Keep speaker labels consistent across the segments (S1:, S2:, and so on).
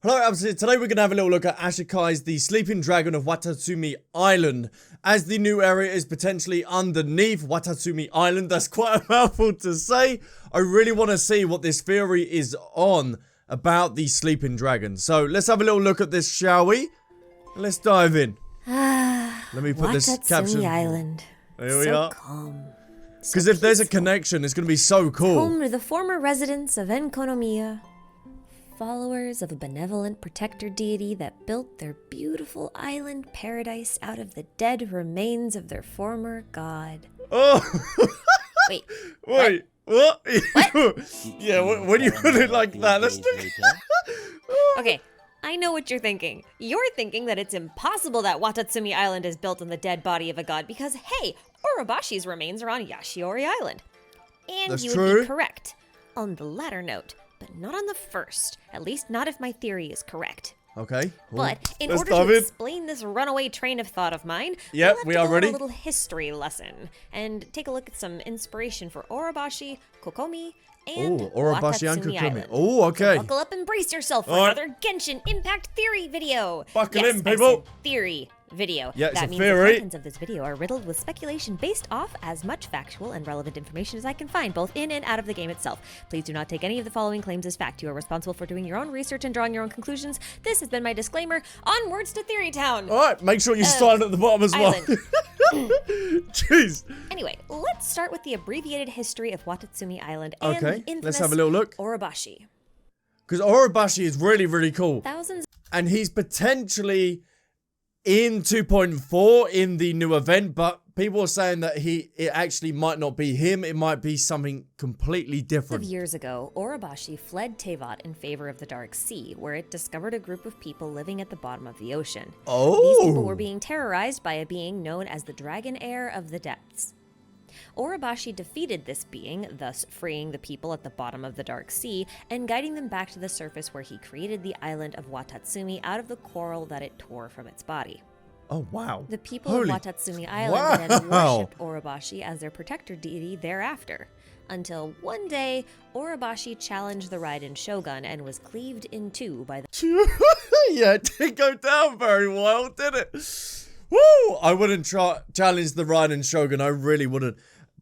S1: Hello, Albsterz Here. Today we're going to have a little look at Ashikai's The Sleeping Dragon of Watatsumi Island. As the new area is potentially underneath Watatsumi Island, that's quite a mouthful to say. I really want to see what this theory is on about the Sleeping Dragon. So let's have a little look at this, shall we? Let's dive in. Let me put this caption.
S2: Watatsumi Island.
S1: Here we
S2: so
S1: are.
S2: Calm.
S1: Because if there's a connection, it's going to be so cool.
S2: Home to the former residents of Enkonomiya, followers of a benevolent protector deity that built their beautiful island paradise out of the dead remains of their former god.
S1: Oh!
S2: Wait.
S1: Wait. What? Yeah, when you put it like that, that's
S2: Okay, I know what you're thinking. You're thinking that it's impossible that Watatsumi Island is built on the dead body of a god because, hey, Orobashi's remains are on Yashiori Island. And
S1: That's
S2: you would
S1: true.
S2: be correct on the latter note, but not on the first. At least not if my theory is correct.
S1: Okay.
S2: But in
S1: Let's
S2: order to
S1: dive in.
S2: explain this runaway train of thought of mine,
S1: Yep,
S2: we'll
S1: we
S2: have
S1: are
S2: to go
S1: ready.
S2: on a little history lesson and take a look at some inspiration for Orobashi, Kokomi, and
S1: Orobashi and
S2: Watatsumi
S1: Kokomi.
S2: Island.
S1: Oh, okay.
S2: So buckle up and brace yourself for
S1: All right.
S2: another Genshin Impact theory video.
S1: Buckle
S2: Yes,
S1: in,
S2: I
S1: people.
S2: said theory video.
S1: Yeah, it's
S2: that
S1: a
S2: means
S1: theory.
S2: the contents of this video are riddled with speculation based off as much factual and relevant information as I can find, both in and out of the game itself. Please do not take any of the following claims as fact. You are responsible for doing your own research and drawing your own conclusions. This has been my disclaimer. Onwards to Theory Town.
S1: All right, make sure you start at the bottom as well.
S2: Island.
S1: Jeez.
S2: Anyway, let's start with the abbreviated history of Watatsumi Island and the
S1: Okay,
S2: infamous
S1: let's have a little look.
S2: Orobashi.
S1: Because Orobashi is really, really cool.
S2: Thousands
S1: And he's potentially in 2.4 in the new event, but people are saying that it actually might not be him. It might be something completely
S2: of
S1: different.
S2: years ago, Orobashi fled Tevat in favor of the Dark Sea, where it discovered a group of people living at the bottom of the ocean. These people were
S1: Oh.
S2: being terrorized by a being known as the Dragon Heir of the Depths. Orobashi defeated this being, thus freeing the people at the bottom of the Dark Sea and guiding them back to the surface where he created the island of Watatsumi out of the coral that it tore from its body.
S1: Oh, wow.
S2: The people
S1: Holy-
S2: of Watatsumi Island then
S1: Wow.
S2: worshipped Orobashi as their protector deity thereafter, until one day Orobashi challenged the Raiden Shogun and was cleaved in two by the
S1: Yeah, it didn't go down very well, did it? Woo! I wouldn't challenge the Raiden Shogun, I really wouldn't.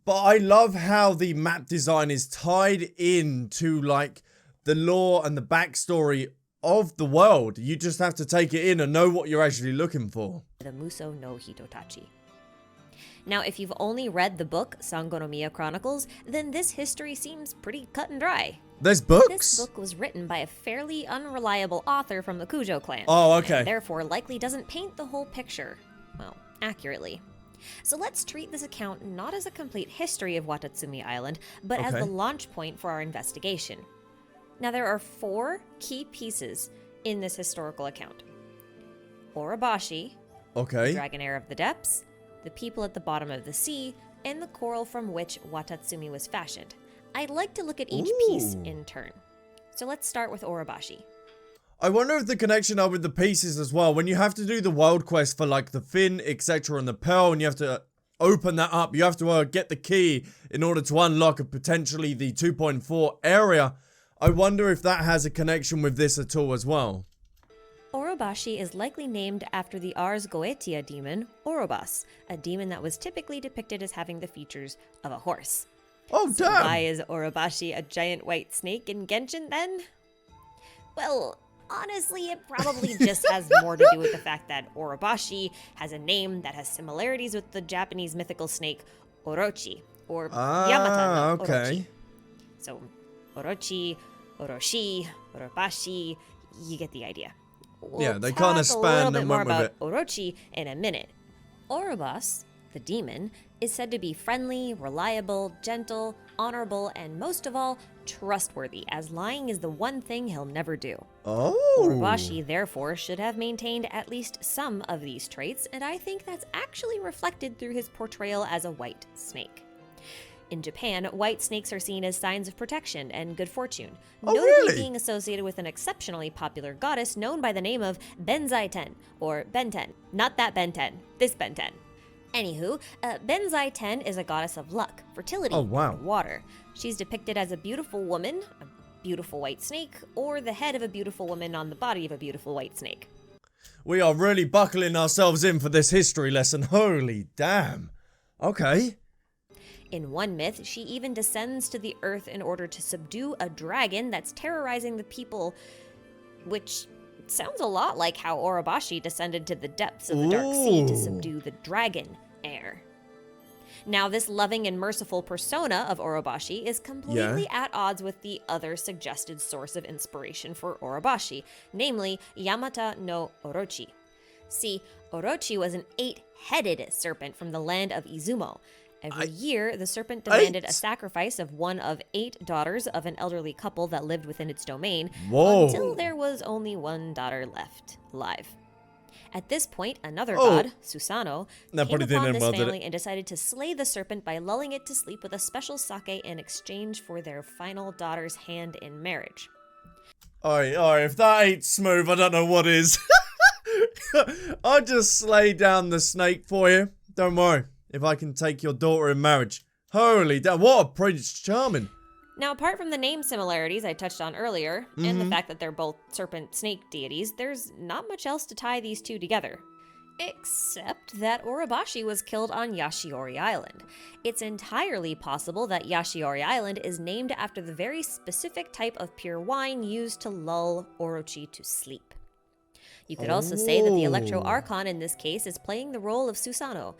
S1: But I love how the map design is tied into, like, the lore and the backstory of the world. You just have to take it in and know what you're actually looking for.
S2: Muso no Hitotachi. Now, if you've only read the book Sangonomiya Chronicles, then this history seems pretty cut and dry.
S1: There's books?
S2: This book was written by a fairly unreliable author from the Kujo clan.
S1: Oh, okay.
S2: And therefore likely doesn't paint the whole picture, well, accurately. So let's treat this account not as a complete history of Watatsumi Island, but as
S1: Okay.
S2: the launch point for our investigation. Now, there are 4 key pieces in this historical account. Orobashi, the
S1: Okay.
S2: Dragon Heir of the Depths, the people at the bottom of the sea, and the coral from which Watatsumi was fashioned. I'd like to look at each piece
S1: Ooh.
S2: in turn. So let's start with Orobashi.
S1: I wonder if the connection are with the pieces as well. When you have to do the world quest for, like, the fin, etc., and the pearl, and you have to open that up, you have to get the key in order to unlock potentially the 2.4 area. I wonder if that has a connection with this at all as well.
S2: Orobashi is likely named after the Ars Goetia demon, Orobas, a demon that was typically depicted as having the features of a horse.
S1: Oh,
S2: So
S1: damn!
S2: why is Orobashi a giant white snake in Genshin then? Well, honestly, it probably just has more to do with the fact that Orobashi has a name that has similarities with the Japanese mythical snake Orochi, or Yamata no
S1: okay.
S2: Orochi. So, Orochi, Oroshi, Orobashi, you get the idea.
S1: Yeah,
S2: We'll
S1: they kinda
S2: talk
S1: span
S2: a little
S1: and
S2: bit more
S1: went with
S2: about
S1: it.
S2: Orochi in a minute. Orobas, the demon, is said to be friendly, reliable, gentle, honorable, and most of all, trustworthy, as lying is the one thing he'll never do.
S1: Oh.
S2: Orobashi, therefore, should have maintained at least some of these traits, and I think that's actually reflected through his portrayal as a white snake. In Japan, white snakes are seen as signs of protection and good fortune,
S1: Oh,
S2: notably
S1: really?
S2: being associated with an exceptionally popular goddess known by the name of Benzaiten, or Benten. Not that Benten, this Benten. Anywho, Benzaiten is a goddess of luck, fertility,
S1: Oh, wow.
S2: and water. She's depicted as a beautiful woman, a beautiful white snake, or the head of a beautiful woman on the body of a beautiful white snake.
S1: We are really buckling ourselves in for this history lesson. Holy damn. Okay.
S2: In one myth, she even descends to the earth in order to subdue a dragon that's terrorizing the people, which sounds a lot like how Orobashi descended to the depths of the Dark Sea to subdue the dragon heir. Now, this loving and merciful persona of Orobashi is completely at odds with the other suggested source of inspiration for Orobashi, namely Yamata no Orochi. See, Orochi was an 8-headed serpent from the land of Izumo. Every year, the serpent demanded a sacrifice of one of 8 daughters of an elderly couple that lived within its domain, until there was only one daughter left alive. At this point, another god, Susanoo, came upon this family and decided to slay the serpent by lulling it to sleep with a special sake in exchange for their final daughter's hand in marriage.
S1: Alright, if that ain't smooth, I don't know what is. I'll just slay down the snake for you. Don't worry, if I can take your daughter in marriage. Holy damn, what a Prince Charming.
S2: Now, apart from the name similarities I touched on earlier, and the fact that they're both serpent-snake deities, there's not much else to tie these two together. Except that Orobashi was killed on Yashiori Island. It's entirely possible that Yashiori Island is named after the very specific type of pure wine used to lull Orochi to sleep. You could also say that the Electro Archon in this case is playing the role of Susanoo,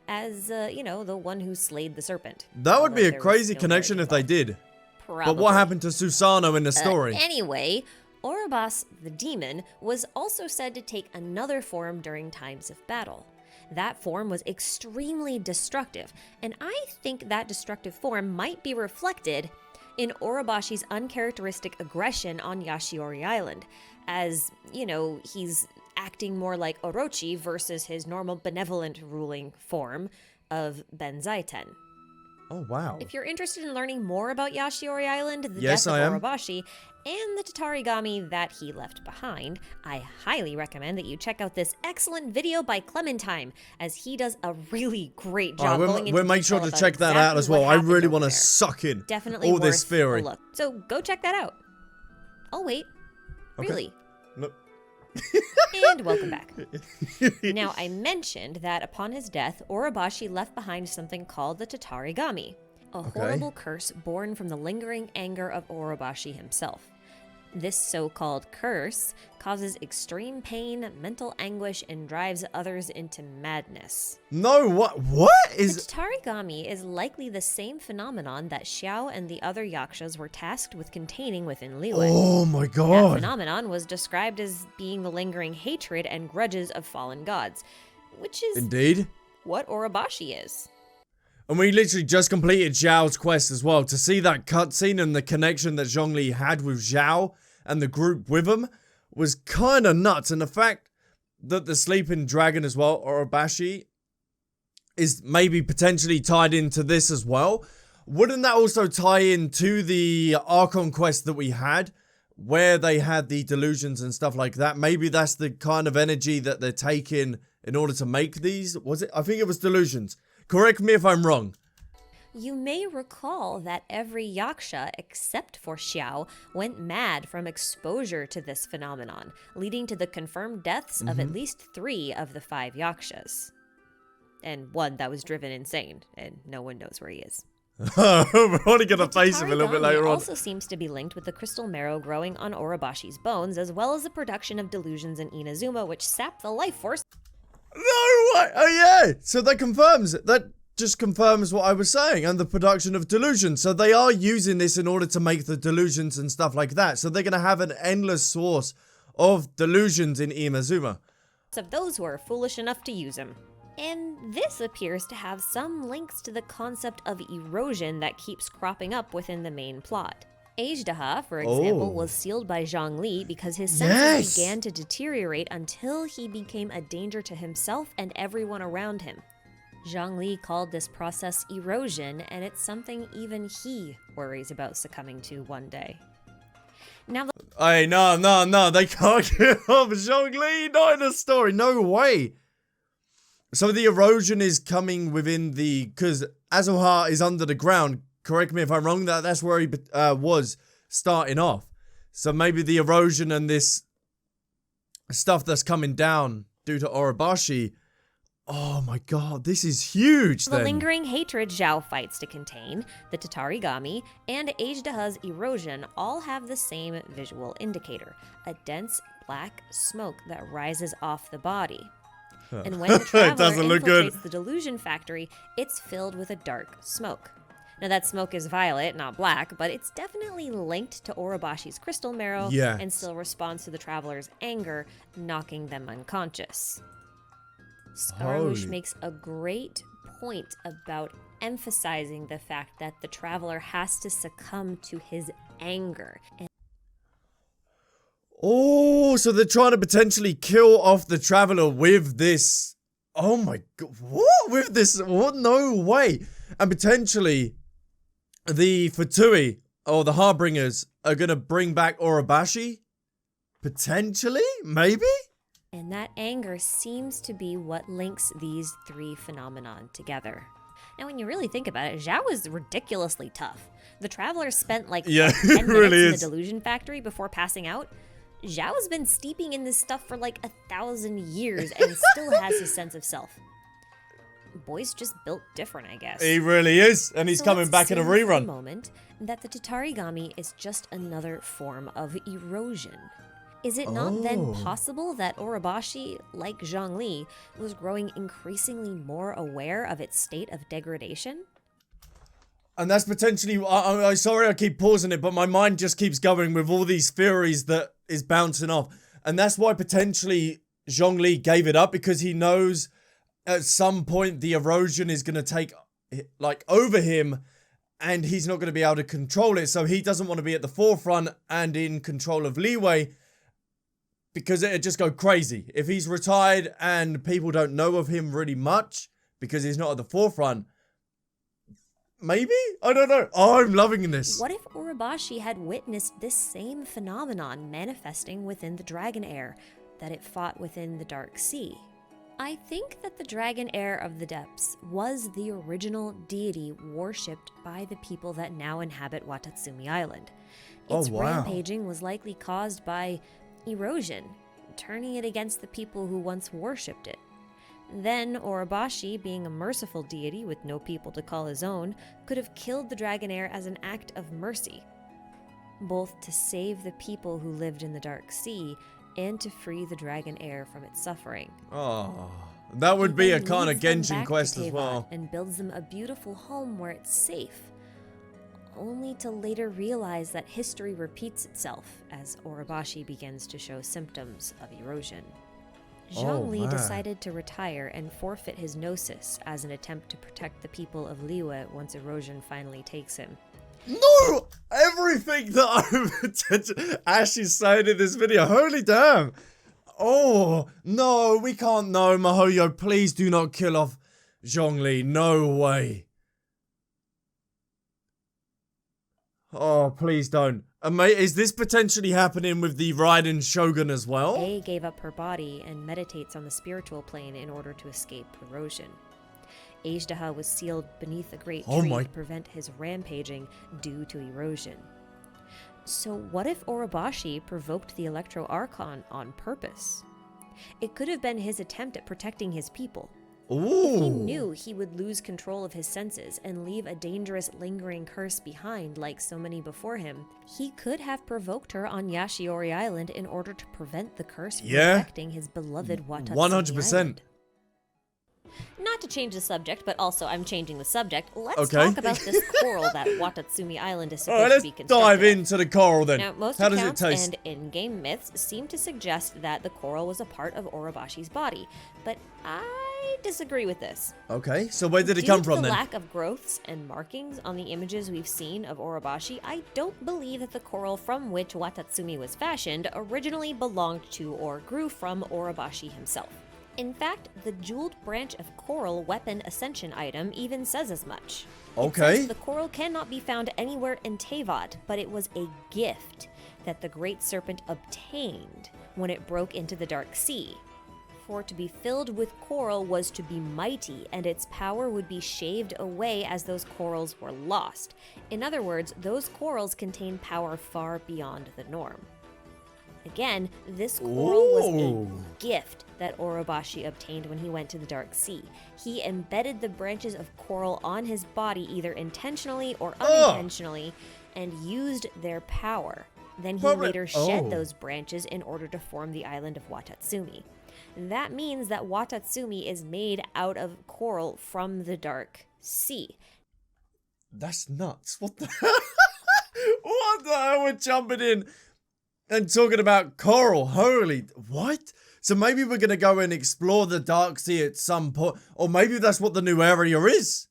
S2: as, the one who slayed the serpent.
S1: That would be a crazy connection if they did.
S2: Probably.
S1: But what happened to Susanoo in the story?
S2: Anyway, Orobas the demon was also said to take another form during times of battle. That form was extremely destructive, and I think that destructive form might be reflected in Orobashi's uncharacteristic aggression on Yashiori Island, as, he's acting more like Orochi versus his normal benevolent ruling form of Benzaiten.
S1: Oh, wow.
S2: If you're interested in learning more about Yashiori Island, the
S1: Yes,
S2: death
S1: I
S2: of
S1: am.
S2: Orobashi, and the Tatarigami that he left behind, I highly recommend that you check out this excellent video by Clementine, as he does a really great job going into
S1: we'll make sure
S2: detail
S1: to
S2: about
S1: check that out
S2: exactly
S1: as well.
S2: what
S1: I
S2: happened
S1: really
S2: over
S1: want to
S2: there.
S1: suck in
S2: Definitely
S1: all this
S2: worth
S1: theory.
S2: a look. So go check that out. Oh, wait.
S1: Okay.
S2: Really?
S1: Nope.
S2: And welcome back. Now, I mentioned that upon his death, Orobashi left behind something called the Tatarigami, a horrible curse born from the lingering anger of Orobashi himself. This so-called curse causes extreme pain, mental anguish, and drives others into madness.
S1: No, what is...
S2: The Tatarigami is likely the same phenomenon that Xiao and the other yakshas were tasked with containing within Liyue.
S1: Oh my
S2: That
S1: god.
S2: phenomenon was described as being the lingering hatred and grudges of fallen gods, which is
S1: Indeed.
S2: what Orobashi is.
S1: And we literally just completed Zhao's quest as well. To see that cutscene and the connection that Zhongli had with Zhao and the group with him was kind of nuts. And the fact that the sleeping dragon as well, Orobashi, is maybe potentially tied into this as well. Wouldn't that also tie into the Archon quest that we had, where they had the delusions and stuff like that? Maybe that's the kind of energy that they're taking in order to make these. Was it? I think it was delusions. Correct me if I'm wrong.
S2: You may recall that every yaksha, except for Xiao, went mad from exposure to this phenomenon, leading to the confirmed deaths of at least 3 of the 5 yakshas. And one that was driven insane, and no one knows where he is.
S1: We're only going to face him a little bit
S2: Tatarigami
S1: later on.
S2: also seems to be linked with the crystal marrow growing on Orobashi's bones, as well as the production of delusions in Inazuma, which sap the life force.
S1: No way! Oh yeah! So that confirms it. That just confirms what I was saying, and the production of delusions. So they are using this in order to make the delusions and stuff like that. So they're going to have an endless source of delusions in Inazuma.
S2: Of those who are foolish enough to use them. And this appears to have some links to the concept of erosion that keeps cropping up within the main plot. Ajdaha, for example, was sealed by Zhongli because his senses began to deteriorate until he became a danger to himself and everyone around him. Zhongli called this process erosion, and it's something even he worries about succumbing to one day. Now,
S1: Hey, no, they can't get off Zhongli, not in the story, no way. So the erosion is coming within the, because Azuha is under the ground, correct me if I'm wrong, that's where he was starting off. So maybe the erosion and this stuff that's coming down due to Orobashi. Oh my god, this is huge
S2: The
S1: then.
S2: lingering hatred Zhao fights to contain, the Tatarigami, and Ajdaha's erosion all have the same visual indicator, a dense black smoke that rises off the body. And when the traveler
S1: doesn't look good.
S2: infiltrates the delusion factory, it's filled with a dark smoke. Now that smoke is violet, not black, but it's definitely linked to Orobashi's crystal marrow
S1: Yeah.
S2: and still responds to the traveler's anger, knocking them unconscious. Scaramouche
S1: Holy.
S2: makes a great point about emphasizing the fact that the traveler has to succumb to his anger. And
S1: Oh, so they're trying to potentially kill off the traveler with this. Oh my god, what? With this? What? No way. And potentially the Fatui, or the Harbingers, are going to bring back Orobashi? Potentially? Maybe?
S2: And that anger seems to be what links these three phenomenon together. Now, when you really think about it, Zhao is ridiculously tough. The traveler spent like
S1: Yeah,
S2: 10
S1: it
S2: minutes
S1: really
S2: in
S1: is.
S2: the delusion factory before passing out. Zhao has been steeping in this stuff for like 1,000 years and still has his sense of self. Boy's just built different, I guess.
S1: He really is. And he's
S2: So
S1: coming
S2: let's
S1: back in a
S2: assume for
S1: rerun.
S2: moment that the Tatarigami is just another form of erosion. Is it not then
S1: Oh.
S2: possible that Orobashi, like Zhongli, was growing increasingly more aware of its state of degradation?
S1: And that's potentially, I'm sorry I keep pausing it, but my mind just keeps going with all these theories that is bouncing off. And that's why potentially Zhongli gave it up, because he knows at some point the erosion is going to take like over him and he's not going to be able to control it. So he doesn't want to be at the forefront and in control of Liyue, because it'd just go crazy. If he's retired and people don't know of him really much because he's not at the forefront, maybe? I don't know. Oh, I'm loving this.
S2: What if Orobashi had witnessed this same phenomenon manifesting within the dragon heir that it fought within the Dark Sea? I think that the dragon heir of the depths was the original deity worshipped by the people that now inhabit Watatsumi Island. Its
S1: Oh, wow.
S2: rampaging was likely caused by erosion, turning it against the people who once worshipped it. Then Orobashi, being a merciful deity with no people to call his own, could have killed the dragon heir as an act of mercy, both to save the people who lived in the Dark Sea and to free the dragon heir from its suffering.
S1: Oh, that would
S2: He
S1: be a
S2: then
S1: kind of
S2: leads them
S1: Genshin
S2: back
S1: quest
S2: to
S1: as
S2: Teyvat
S1: well.
S2: and builds them a beautiful home where it's safe, only to later realize that history repeats itself as Orobashi begins to show symptoms of erosion. Zhongli
S1: man.
S2: decided to retire and forfeit his gnosis as an attempt to protect the people of Liyue once erosion finally takes him.
S1: No! Everything that Ash is saying in this video. Holy damn. Oh, no, we can't. No, Mihoyo, please do not kill off Zhongli. No way. Oh, please don't. Is this potentially happening with the Raiden Shogun as well?
S2: A gave up her body and meditates on the spiritual plane in order to escape erosion. Ajdaha was sealed beneath a great
S1: Oh
S2: tree
S1: my-
S2: to prevent his rampaging due to erosion. So what if Orobashi provoked the Electro Archon on purpose? It could have been his attempt at protecting his people.
S1: Ooh.
S2: He knew he would lose control of his senses and leave a dangerous lingering curse behind like so many before him. He could have provoked her on Yashiori Island in order to prevent the curse from
S1: Yeah.
S2: affecting his beloved Watatsumi
S1: 100%.
S2: Island. Not to change the subject, but also I'm changing the subject. Let's
S1: Okay.
S2: talk about this coral that Watatsumi Island is supposed
S1: Alright,
S2: to
S1: let's
S2: be constructed
S1: dive
S2: of.
S1: into the coral then.
S2: Now, most
S1: How does it
S2: accounts
S1: taste?
S2: and in-game myths seem to suggest that the coral was a part of Orobashi's body, but I disagree with this.
S1: Okay, so where did it
S2: Due
S1: come
S2: to
S1: from
S2: the
S1: then?
S2: lack of growths and markings on the images we've seen of Orobashi, I don't believe that the coral from which Watatsumi was fashioned originally belonged to or grew from Orobashi himself. In fact, the jeweled branch of coral weapon ascension item even says as much. It
S1: Okay.
S2: says the coral cannot be found anywhere in Teyvat, but it was a gift that the Great Serpent obtained when it broke into the Dark Sea. for to be filled with coral was to be mighty, and its power would be shaved away as those corals were lost. In other words, those corals contain power far beyond the norm. Again, this coral was a gift that Orobashi obtained when he went to the Dark Sea. He embedded the branches of coral on his body either intentionally or unintentionally and used their power. Then he later shed those branches in order to form the island of Watatsumi. That means that Watatsumi is made out of coral from the Dark Sea.
S1: That's nuts. What the What the hell? We're jumping in and talking about coral. Holy, what? So maybe we're going to go and explore the Dark Sea at some point. Or maybe that's what the new area is.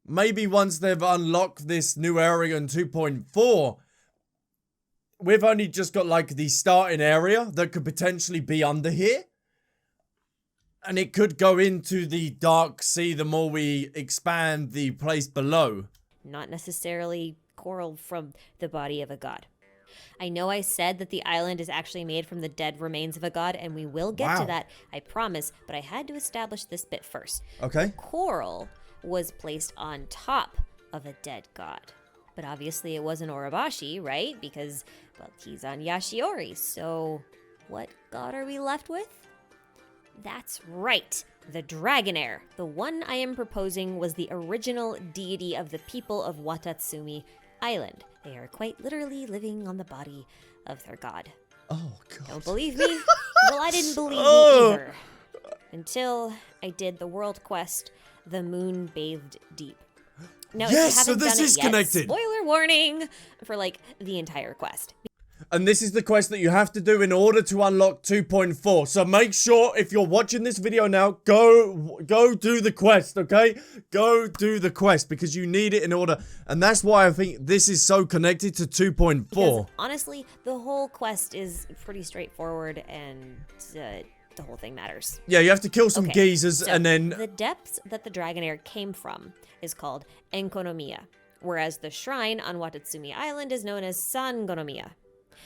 S1: Maybe once they've unlocked this new area in 2.4, we've only just got like the starting area that could potentially be under here. And it could go into the Dark Sea the more we expand the place below.
S2: Not necessarily coral from the body of a god. I know I said that the island is actually made from the dead remains of a god, and we will get to that, I promise, but I had to establish this bit first.
S1: Okay.
S2: Coral was placed on top of a dead god. But obviously it wasn't Orobashi, right? Because, well, he's on Yashiori, so what god are we left with? That's right, the Dragonair. The one I am proposing was the original deity of the people of Watatsumi Island. They are quite literally living on the body of their god.
S1: Oh, God.
S2: Don't believe me? Well, I didn't believe me either. Until I did the world quest, The Moon Bathed Deep. Now, if you haven't done it yet,
S1: connected.
S2: Spoiler warning for, like, the entire quest.
S1: And this is the quest that you have to do in order to unlock 2.4. So make sure, if you're watching this video now, go do the quest, okay? Go do the quest, because you need it in order. And that's why I think this is so connected to 2.4.
S2: Because, honestly, the whole quest is pretty straightforward, and the whole thing matters.
S1: Yeah, you have to kill some geezers,
S2: so
S1: and then...
S2: the depths that the Dragonair came from is called Enkonomiya, whereas the shrine on Watatsumi Island is known as Sangonomiya.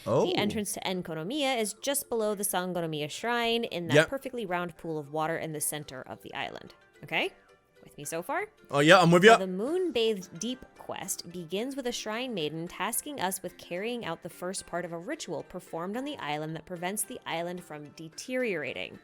S1: Oh.
S2: The entrance to Enkonomiya is just below the Sangonomiya shrine in that perfectly round pool of water in the center of the island. Okay? With me so far?
S1: Oh, yeah, I'm with you.
S2: The Moon Bathed Deep quest begins with a shrine maiden tasking us with carrying out the first part of a ritual performed on the island that prevents the island from deteriorating.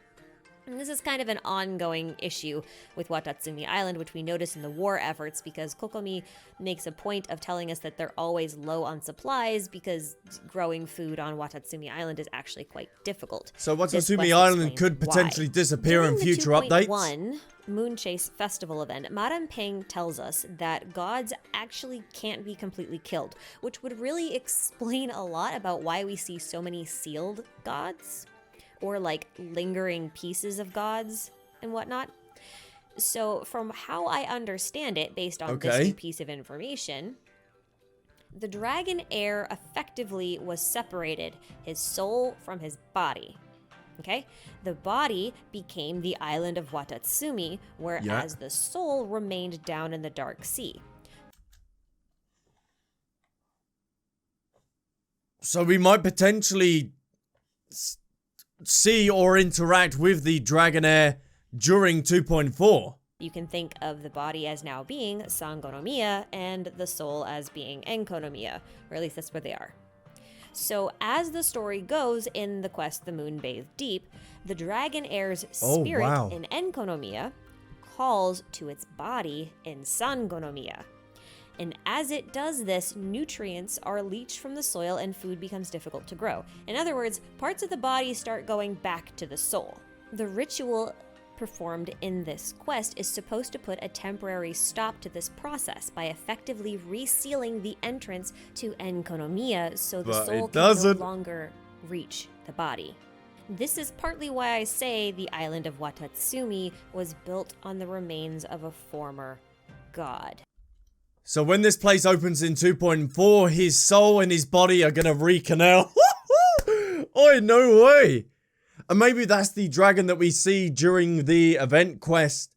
S2: And this is kind of an ongoing issue with Watatsumi Island, which we notice in the war efforts, because Kokomi makes a point of telling us that they're always low on supplies because growing food on Watatsumi Island is actually quite difficult.
S1: So Watatsumi Island could potentially disappear in future updates?
S2: During the 2.1 Moon Chase Festival event, Madame Peng tells us that gods actually can't be completely killed, which would really explain a lot about why we see so many sealed gods. Or like lingering pieces of gods and whatnot. So from how I understand it, based on this new piece of information, the Dragonair effectively was separated, his soul from his body. Okay? The body became the island of Watatsumi, whereas the soul remained down in the Dark Sea.
S1: So we might potentially see or interact with the Dragonair during 2.4.
S2: You can think of the body as now being Sangonomiya and the soul as being Enkonomiya, or at least that's where they are. So as the story goes in the quest The Moon Bathed Deep, the Dragonair's spirit in Enkonomiya calls to its body in Sangonomiya. And as it does this, nutrients are leached from the soil and food becomes difficult to grow. In other words, parts of the body start going back to the soul. The ritual performed in this quest is supposed to put a temporary stop to this process by effectively resealing the entrance to Enkonomiya so the soul can no longer reach the body. This is partly why I say the island of Watatsumi was built on the remains of a former god.
S1: So when this place opens in 2.4, his soul and his body are gonna recanal. Oi, no way! And maybe that's the dragon that we see during the event quest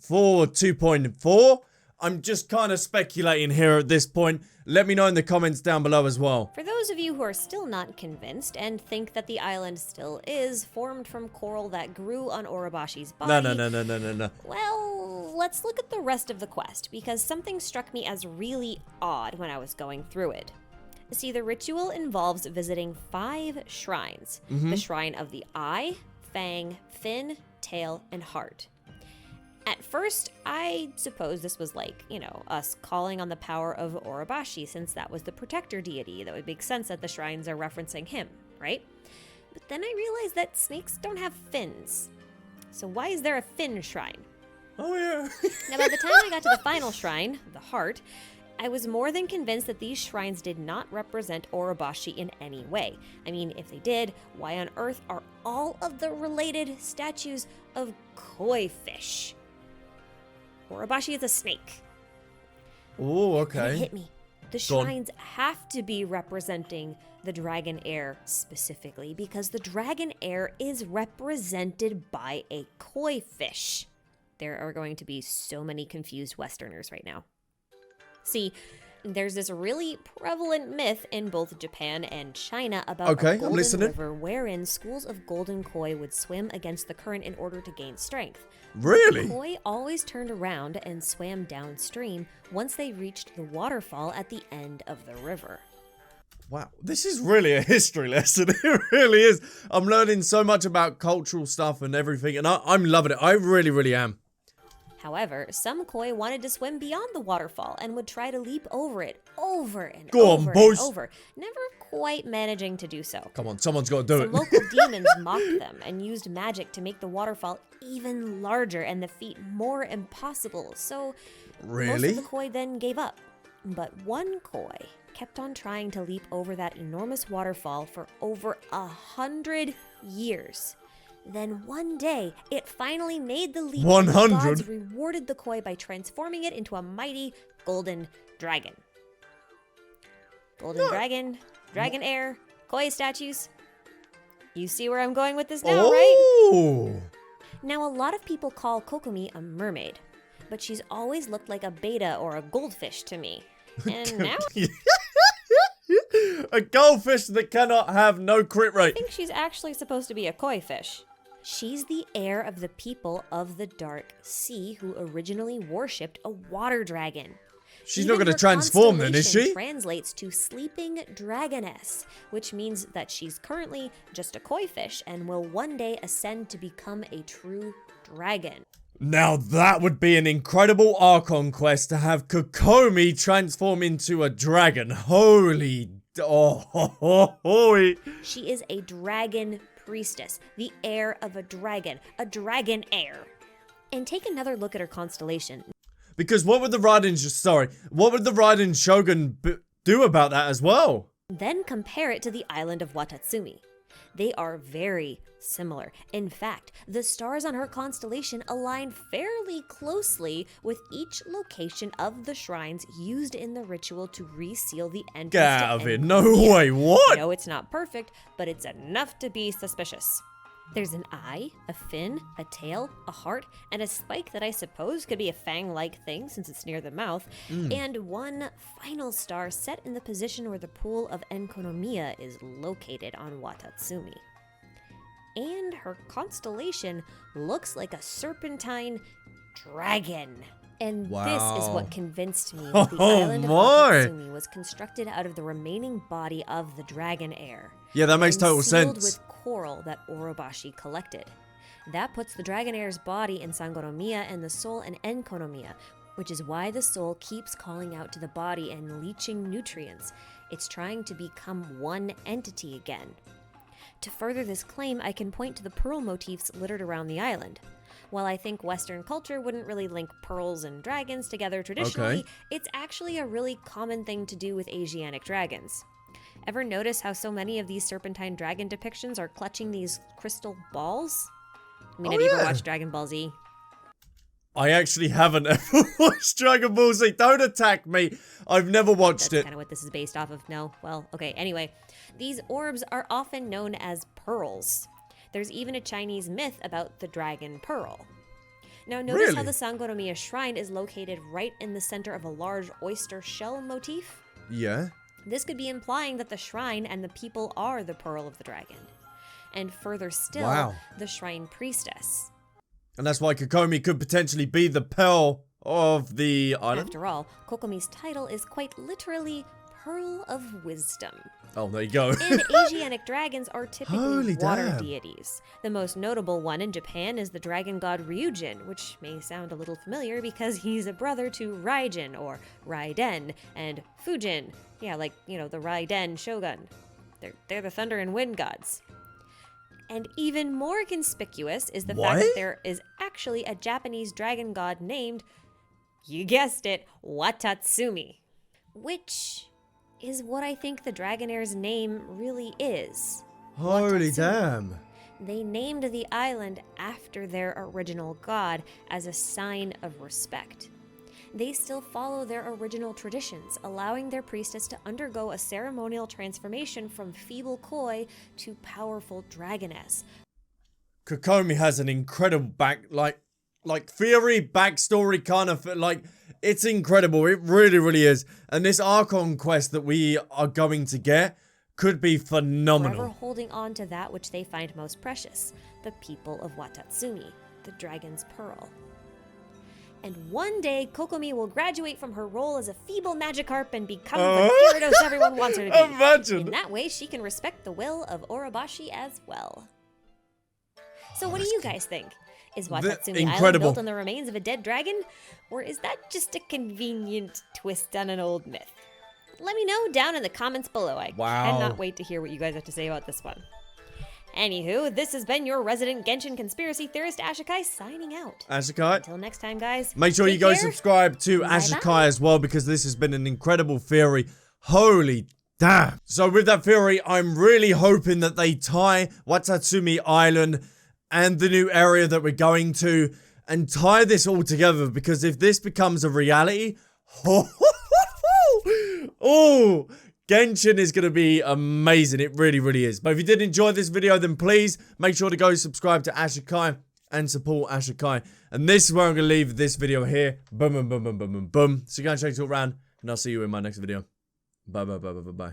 S1: for 2.4. I'm just kind of speculating here at this point. Let me know in the comments down below as well.
S2: For those of you who are still not convinced and think that the island still is formed from coral that grew on Orobashi's body...
S1: No.
S2: Well, let's look at the rest of the quest, because something struck me as really odd when I was going through it. See, the ritual involves visiting 5 shrines. The Shrine of the Eye, Fang, Fin, Tail, and Heart. At first, I suppose this was like, us calling on the power of Orobashi, since that was the protector deity. That would make sense that the shrines are referencing him, right? But then I realized that snakes don't have fins. So why is there a fin shrine?
S1: Oh, yeah.
S2: Now, by the time I got to the final shrine, the Heart, I was more than convinced that these shrines did not represent Orobashi in any way. I mean, if they did, why on earth are all of the related statues of koi fish? Orobashi is a snake.
S1: Oh,
S2: And
S1: okay.
S2: it hit me. The shrines have to be representing the dragon heir specifically, because the dragon heir is represented by a koi fish. There are going to be so many confused Westerners right now. See, there's this really prevalent myth in both Japan and China about a golden river wherein schools of golden koi would swim against the current in order to gain strength.
S1: Really?
S2: Koi always turned around and swam downstream once they reached the waterfall at the end of the river.
S1: Wow, this is really a history lesson. It really is. I'm learning so much about cultural stuff and everything, and I'm loving it. I really, really am.
S2: However, some koi wanted to swim beyond the waterfall and would try to leap over it over and over, never quite managing to do so.
S1: Come on, someone's got to do it.
S2: Some local demons mocked them and used magic to make the waterfall even larger and the feat more impossible, so most of the koi then gave up. But one koi kept on trying to leap over that enormous waterfall for over 100 years. Then one day, it finally made the leap.
S1: 100?
S2: And the gods rewarded the koi by transforming it into a mighty golden dragon. Golden dragon, dragon heir, koi statues. You see where I'm going with this now, right? Now, a lot of people call Kokomi a mermaid, but she's always looked like a betta or a goldfish to me. And now...
S1: A goldfish that cannot have no crit rate.
S2: I think she's actually supposed to be a koi fish. She's the heir of the people of the Dark Sea who originally worshipped a water dragon.
S1: She's not going to transform then, is she?
S2: Translates to sleeping dragoness, which means that she's currently just a koi fish and will one day ascend to become a true dragon.
S1: Now that would be an incredible Archon quest to have Kokomi transform into a dragon. Holy...
S2: She is a dragon priestess, the heir of a dragon heir. And take another look at her constellation.
S1: Because what would the Raiden Shogun do about that as well?
S2: Then compare it to the island of Watatsumi. They are very similar. In fact, the stars on her constellation align fairly closely with each location of the shrines used in the ritual to reseal the entrance to
S1: Gavin, no way, what?
S2: No, it's not perfect, but it's enough to be suspicious. There's an eye, a fin, a tail, a heart, and a spike that I suppose could be a fang-like thing since it's near the mouth, and one final star set in the position where the pool of Enkonomiya is located on Watatsumi. And her constellation looks like a serpentine dragon. And this is what convinced me that the island of Watatsumi was constructed out of the remaining body of the dragon heir.
S1: Yeah, that makes total
S2: sealed
S1: sense.
S2: With coral that Orobashi collected. That puts the dragon heir's body in Sangonomiya and the soul in Enkonomiya, which is why the soul keeps calling out to the body and leaching nutrients. It's trying to become one entity again. To further this claim, I can point to the pearl motifs littered around the island. While I think Western culture wouldn't really link pearls and dragons together traditionally, it's actually a really common thing to do with Asiatic dragons. Ever notice how so many of these serpentine dragon depictions are clutching these crystal balls? I mean, have you ever watched Dragon Ball Z?
S1: I actually haven't ever watched Dragon Ball Z. Don't attack me. I've never watched it.
S2: That's kind of what this is based off of. No? Well, okay. Anyway, these orbs are often known as pearls. There's even a Chinese myth about the dragon pearl. Now notice how
S1: Really?
S2: the Sangoromiya shrine is located right in the center of a large oyster shell motif?
S1: Yeah.
S2: This could be implying that the shrine and the people are the Pearl of the Dragon. And further still,
S1: Wow.
S2: the shrine priestess.
S1: And that's why Kokomi could potentially be the Pearl of the island.
S2: After all, Kokomi's title is quite literally Pearl of Wisdom.
S1: Oh, there you go.
S2: And Asiatic dragons are typically
S1: Holy
S2: water
S1: damn.
S2: deities. The most notable one in Japan is the dragon god Yun Jin, which may sound a little familiar because he's a brother to Raijin or Raiden and Fujin. Yeah, like, you know, the Raiden shogun. They're the thunder and wind gods. And even more conspicuous is the fact that
S1: What?
S2: there is actually a Japanese dragon god named, you guessed it, Watatsumi. Which is what I think the Dragonair's name really is.
S1: Holy
S2: Watatsumi.
S1: damn.
S2: They named the island after their original god as a sign of respect. They still follow their original traditions, allowing their priestess to undergo a ceremonial transformation from feeble koi to powerful dragoness.
S1: Kokomi has an incredible theory, backstory kind of, it's incredible. It really, really is. And this Archon quest that we are going to get could be phenomenal.
S2: Forever holding on to that which they find most precious, the people of Watatsumi, the dragon's pearl. And one day, Kokomi will graduate from her role as a feeble Magikarp and become the Gyarados everyone wants her to be.
S1: Imagine.
S2: In that way, she can respect the will of Orobashi as well. So what do you guys think? Is Watatsumi Island
S1: incredible.
S2: built on the remains of a dead dragon? Or is that just a convenient twist on an old myth? Let me know down in the comments below. I cannot wait to hear what you guys have to say about this one. Anywho, this has been your resident Genshin conspiracy theorist, Ashikai, signing out.
S1: Ashikai.
S2: Until next time, guys.
S1: Make sure you
S2: take
S1: go
S2: care.
S1: subscribe to
S2: Bye-bye.
S1: Ashikai as well, because this has been an incredible theory. Holy damn. So with that theory, I'm really hoping that they tie Watatsumi Island and the new area that we're going to and tie this all together, because if this becomes a reality, oh, Genshin is going to be amazing. It really, really is. But if you did enjoy this video, then please make sure to go subscribe to Ashikai and support Ashikai. And this is where I'm going to leave this video here. Boom, boom, boom, boom, boom, boom, boom. So you guys check it all around, and I'll see you in my next video. Bye, bye, bye, bye, bye, bye.